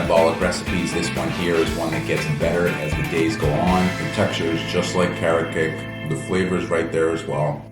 anabolic recipes, this one here is one that gets better as the days go on. The texture is just like carrot cake. The flavor is right there as well.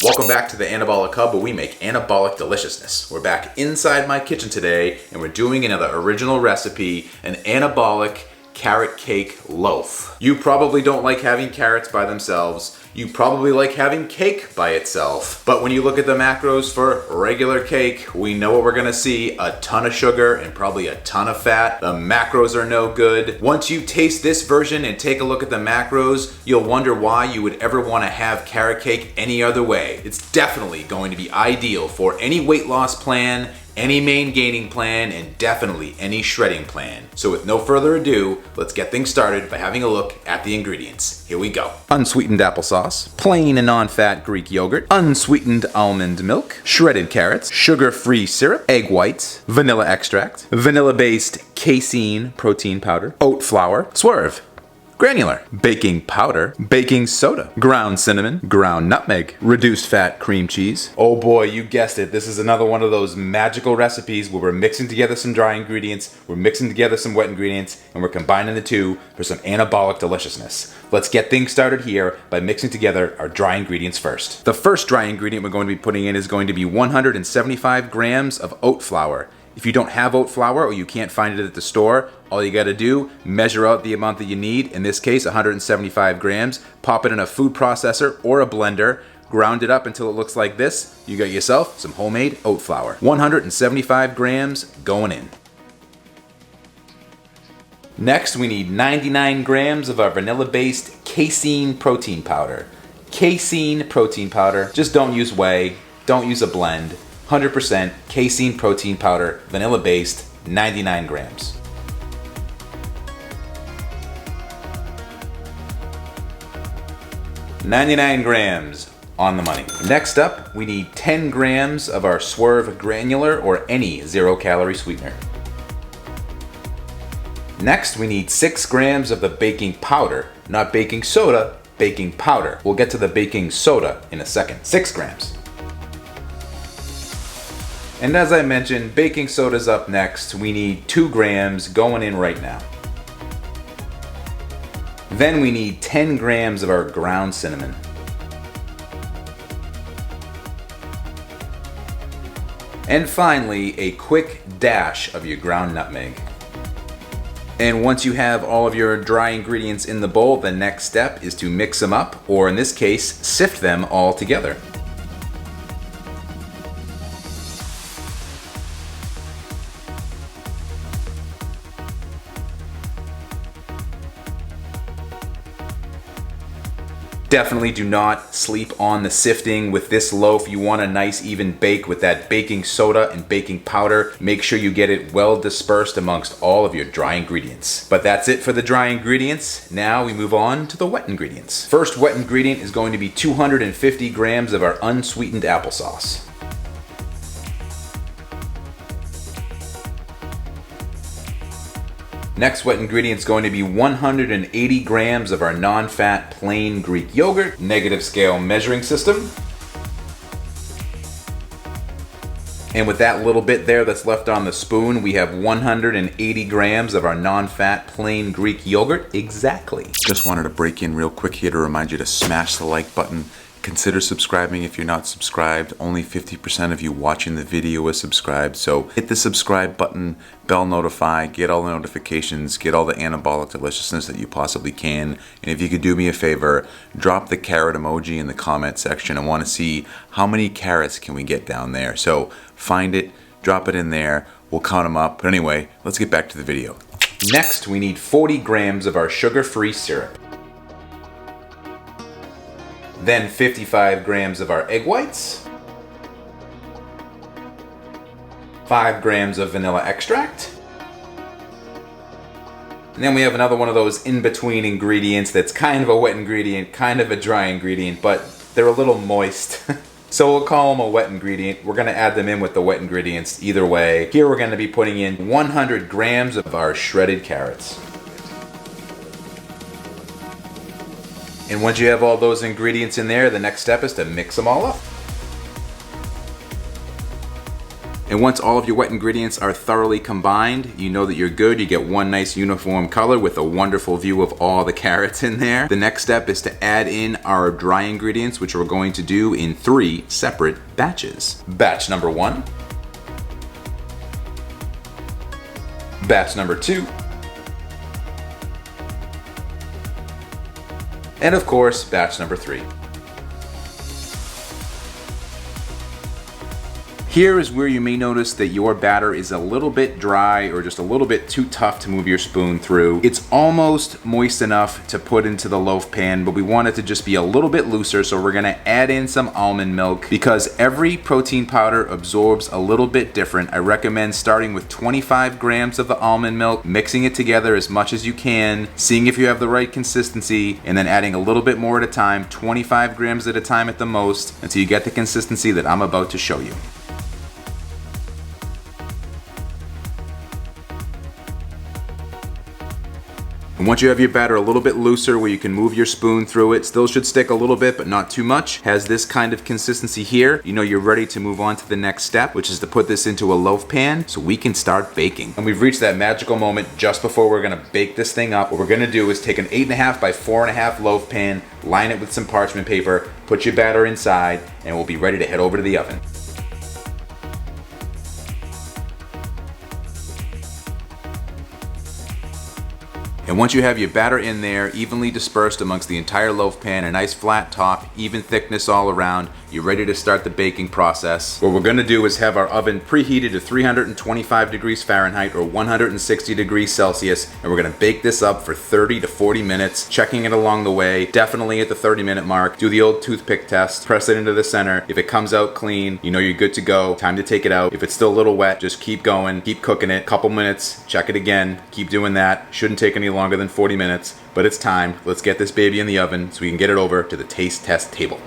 Welcome back to the Anabolic Hub, where we make anabolic deliciousness. We're back inside my kitchen today, and we're doing another original recipe, an anabolic carrot cake loaf. You probably don't like having carrots by themselves. You probably like having cake by itself. But when you look at the macros for regular cake, we know what we're gonna see: a ton of sugar and probably a ton of fat. The macros are no good. Once you taste this version and take a look at the macros, you'll wonder why you would ever wanna have carrot cake any other way. It's definitely going to be ideal for any weight loss plan, any main gaining plan, and definitely any shredding plan. So with no further ado, let's get things started by having a look at the ingredients. Here we go. Unsweetened applesauce, plain and non-fat Greek yogurt, unsweetened almond milk, shredded carrots, sugar-free syrup, egg whites, vanilla extract, vanilla-based casein protein powder, oat flour, swerve, granular, baking powder, baking soda, ground cinnamon, ground nutmeg, reduced fat cream cheese. Oh boy, you guessed it. This is another one of those magical recipes where we're mixing together some dry ingredients, we're mixing together some wet ingredients, and we're combining the two for some anabolic deliciousness. Let's get things started here by mixing together our dry ingredients first. The first dry ingredient we're going to be putting in is going to be 175 grams of oat flour. If you don't have oat flour or you can't find it at the store, all you gotta do, measure out the amount that you need, in this case 175 grams, pop it in a food processor or a blender, ground it up until it looks like this. You got yourself some homemade oat flour. 175 grams going in. Next, we need 99 grams of our vanilla-based casein protein powder. Casein protein powder, just don't use whey, don't use a blend. 100% casein protein powder, vanilla based, 99 grams. $99 grams on the money. Next up, we need 10 grams of our Swerve granular or any 0-calorie sweetener. Next, we need 6 grams of the baking powder, not baking soda, baking powder. We'll get to the baking soda in a second. 6 grams. And as I mentioned, baking soda's up next. We need 2 grams going in right now. Then we need 10 grams of our ground cinnamon. And finally, a quick dash of your ground nutmeg. And once you have all of your dry ingredients in the bowl, the next step is to mix them up, or in this case, sift them all together. Definitely do not sleep on the sifting. With this loaf, you want a nice even bake with that baking soda and baking powder. Make sure you get it well dispersed amongst all of your dry ingredients. But that's it for the dry ingredients. Now we move on to the wet ingredients. First wet ingredient is going to be 250 grams of our unsweetened applesauce. Next wet ingredient is going to be 180 grams of our non-fat plain Greek yogurt, negative scale measuring system. And with that little bit there that's left on the spoon, we have 180 grams of our non-fat plain Greek yogurt exactly. Just wanted to break in real quick here to remind you to smash the like button. Consider subscribing if you're not subscribed. Only 50% of you watching the video is subscribed. So hit the subscribe button, bell notify, get all the notifications, get all the anabolic deliciousness that you possibly can. And if you could do me a favor, drop the carrot emoji in the comment section. I want to see how many carrots can we get down there. So find it, drop it in there, we'll count them up. But anyway, let's get back to the video. Next, we need 40 grams of our sugar-free syrup. Then 55 grams of our egg whites, 5 grams of vanilla extract, and then we have another one of those in-between ingredients that's kind of a wet ingredient, kind of a dry ingredient, but they're a little moist. So we'll call them a wet ingredient. We're gonna add them in with the wet ingredients either way. Here we're gonna be putting in 100 grams of our shredded carrots. And once you have all those ingredients in there, the next step is to mix them all up. And once all of your wet ingredients are thoroughly combined, you know that you're good. You get one nice uniform color with a wonderful view of all the carrots in there. The next step is to add in our dry ingredients, which we're going to do in 3 separate batches. Batch number 1. Batch number 2. And of course, batch number 3. Here is where you may notice that your batter is a little bit dry or just a little bit too tough to move your spoon through. It's almost moist enough to put into the loaf pan, but we want it to just be a little bit looser, so we're gonna add in some almond milk. Because every protein powder absorbs a little bit different, I recommend starting with 25 grams of the almond milk, mixing it together as much as you can, seeing if you have the right consistency, and then adding a little bit more at a time, 25 grams at a time at the most, until you get the consistency that I'm about to show you. And once you have your batter a little bit looser where you can move your spoon through it, still should stick a little bit but not too much, has this kind of consistency here, you know you're ready to move on to the next step, which is to put this into a loaf pan so we can start baking. And we've reached that magical moment just before we're gonna bake this thing up. What we're gonna do is take an 8.5 by 4.5 loaf pan, line it with some parchment paper, put your batter inside, and we'll be ready to head over to the oven. And once you have your batter in there, evenly dispersed amongst the entire loaf pan, a nice flat top, even thickness all around, you're ready to start the baking process. What we're gonna do is have our oven preheated to 325 degrees Fahrenheit or 160 degrees Celsius, and we're gonna bake this up for 30 to 40 minutes, checking it along the way. Definitely at the 30-minute mark, do the old toothpick test, press it into the center. If it comes out clean, you know you're good to go. Time to take it out. If it's still a little wet, just keep going, keep cooking it. Couple minutes, check it again, keep doing that. Shouldn't take any longer than 40 minutes, but it's time. Let's get this baby in the oven so we can get it over to the taste test table.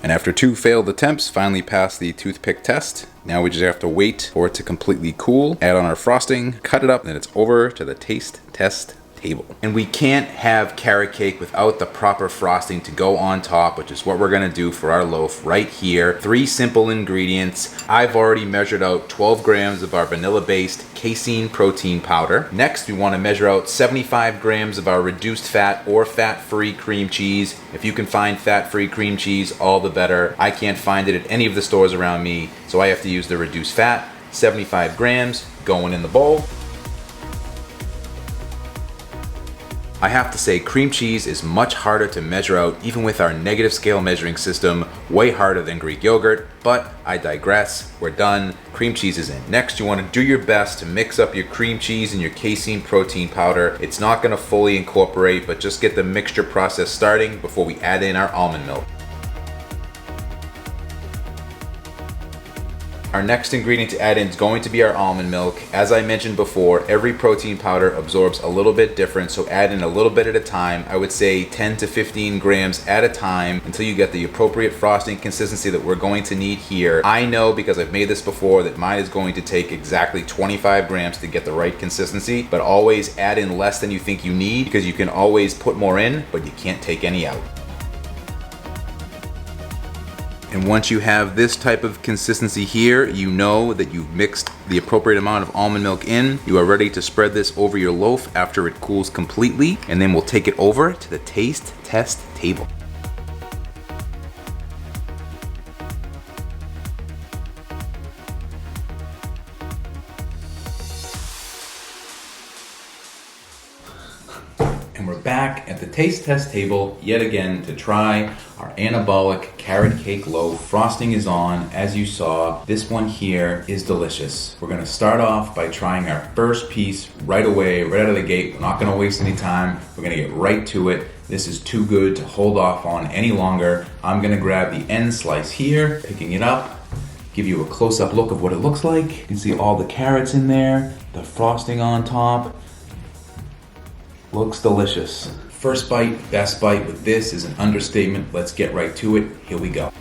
And after 2 failed attempts, finally passed the toothpick test. Now we just have to wait for it to completely cool, add on our frosting, cut it up, and then it's over to the taste test table. And we can't have carrot cake without the proper frosting to go on top, which is what we're gonna do for our loaf right here. 3 simple ingredients. I've already measured out 12 grams of our vanilla-based casein protein powder. Next, we wanna measure out 75 grams of our reduced fat or fat-free cream cheese. If you can find fat-free cream cheese, all the better. I can't find it at any of the stores around me, so I have to use the reduced fat. 75 grams going in the bowl. I have to say, cream cheese is much harder to measure out, even with our negative scale measuring system, way harder than Greek yogurt, but I digress. We're done. Cream cheese is in. Next, you want to do your best to mix up your cream cheese and your casein protein powder. It's not going to fully incorporate, but just get the mixture process starting before we add in our almond milk. Our next ingredient to add in is going to be our almond milk. As I mentioned before, every protein powder absorbs a little bit different, so add in a little bit at a time. I would say 10 to 15 grams at a time until you get the appropriate frosting consistency that we're going to need here. I know, because I've made this before, that mine is going to take exactly 25 grams to get the right consistency, but always add in less than you think you need, because you can always put more in, but you can't take any out. And once you have this type of consistency here, you know that you've mixed the appropriate amount of almond milk in. You are ready to spread this over your loaf after it cools completely, and then we'll take it over to the taste test table. And we're back at the taste test table yet again to try our anabolic carrot cake loaf. Frosting is on, as you saw. This one here is delicious. We're gonna start off by trying our first piece right away, right out of the gate. We're not gonna waste any time. We're gonna get right to it. This is too good to hold off on any longer. I'm gonna grab the end slice here, picking it up, give you a close-up look of what it looks like. You can see all the carrots in there, the frosting on top. Looks delicious. First bite, best bite with this is an understatement. Let's get right to it. Here we go.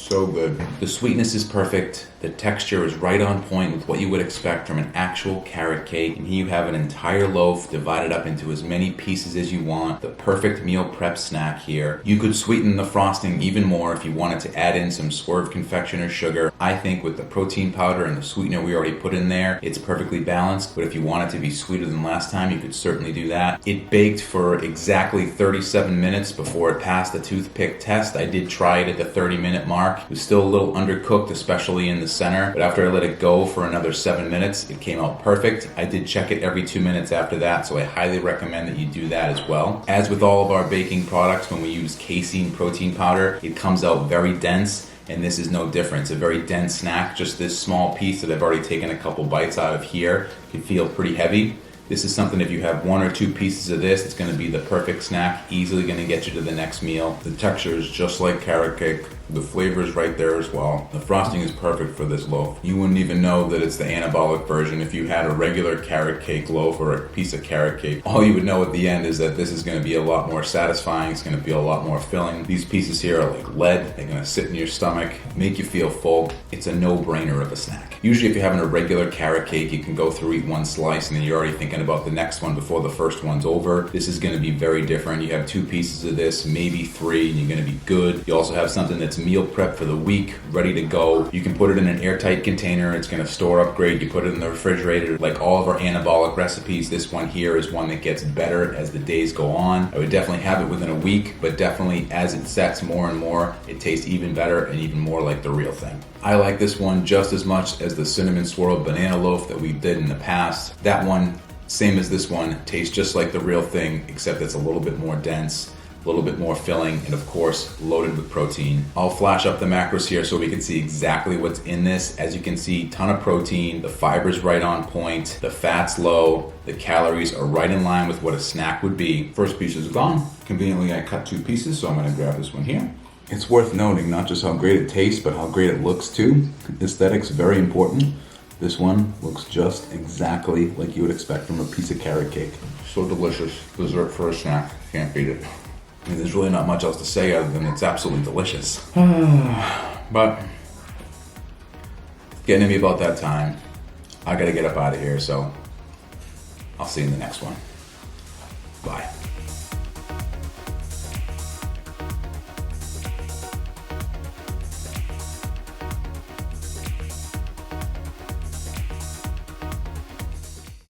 So good. The sweetness is perfect. The texture is right on point with what you would expect from an actual carrot cake. And here you have an entire loaf divided up into as many pieces as you want. The perfect meal prep snack here. You could sweeten the frosting even more if you wanted to add in some Swerve confectioner sugar. I think with the protein powder and the sweetener we already put in there, it's perfectly balanced. But if you want it to be sweeter than last time, you could certainly do that. It baked for exactly 37 minutes before it passed the toothpick test. I did try it at the 30-minute mark. It was still a little undercooked, especially in the center, but after I let it go for another 7 minutes, it came out perfect. I did check it every 2 minutes after that, so I highly recommend that you do that as well. As with all of our baking products, when we use casein protein powder, it comes out very dense, and this is no different. It's a very dense snack. Just this small piece that I've already taken a couple bites out of here can feel pretty heavy. This is something, if you have 1 or 2 pieces of this, it's going to be the perfect snack, easily going to get you to the next meal. The texture is just like carrot cake. The flavor is right there as well. The frosting is perfect for this loaf. You wouldn't even know that it's the anabolic version if you had a regular carrot cake loaf or a piece of carrot cake. All you would know at the end is that this is going to be a lot more satisfying. It's going to feel a lot more filling. These pieces here are like lead. They're going to sit in your stomach, make you feel full. It's a no-brainer of a snack. Usually if you're having a regular carrot cake, you can go through, eat 1 slice, and then you're already thinking about the next one before the first one's over. This is going to be very different. You have 2 pieces of this, maybe 3, and you're going to be good. You also have something that's meal prep for the week, ready to go. You can put it in an airtight container. It's going to store up great. You put it in the refrigerator. Like all of our anabolic recipes, this one here is one that gets better as the days go on. I would definitely have it within a week, but definitely as it sets more and more, it tastes even better and even more like the real thing. I like this one just as much as the cinnamon swirl banana loaf that we did in the past. That one, same as this one, tastes just like the real thing, except it's a little bit more dense, a little bit more filling, and of course, loaded with protein. I'll flash up the macros here so we can see exactly what's in this. As you can see, ton of protein, the fiber's right on point, the fat's low, the calories are right in line with what a snack would be. First piece is gone. Conveniently, I cut 2 pieces, so I'm gonna grab this one here. It's worth noting not just how great it tastes, but how great it looks too. Aesthetics, very important. This one looks just exactly like you would expect from a piece of carrot cake. So delicious. Dessert for a snack. Can't beat it. I mean, there's really not much else to say other than it's absolutely delicious. But getting to me about that time. I gotta get up out of here, so I'll see you in the next one. Bye.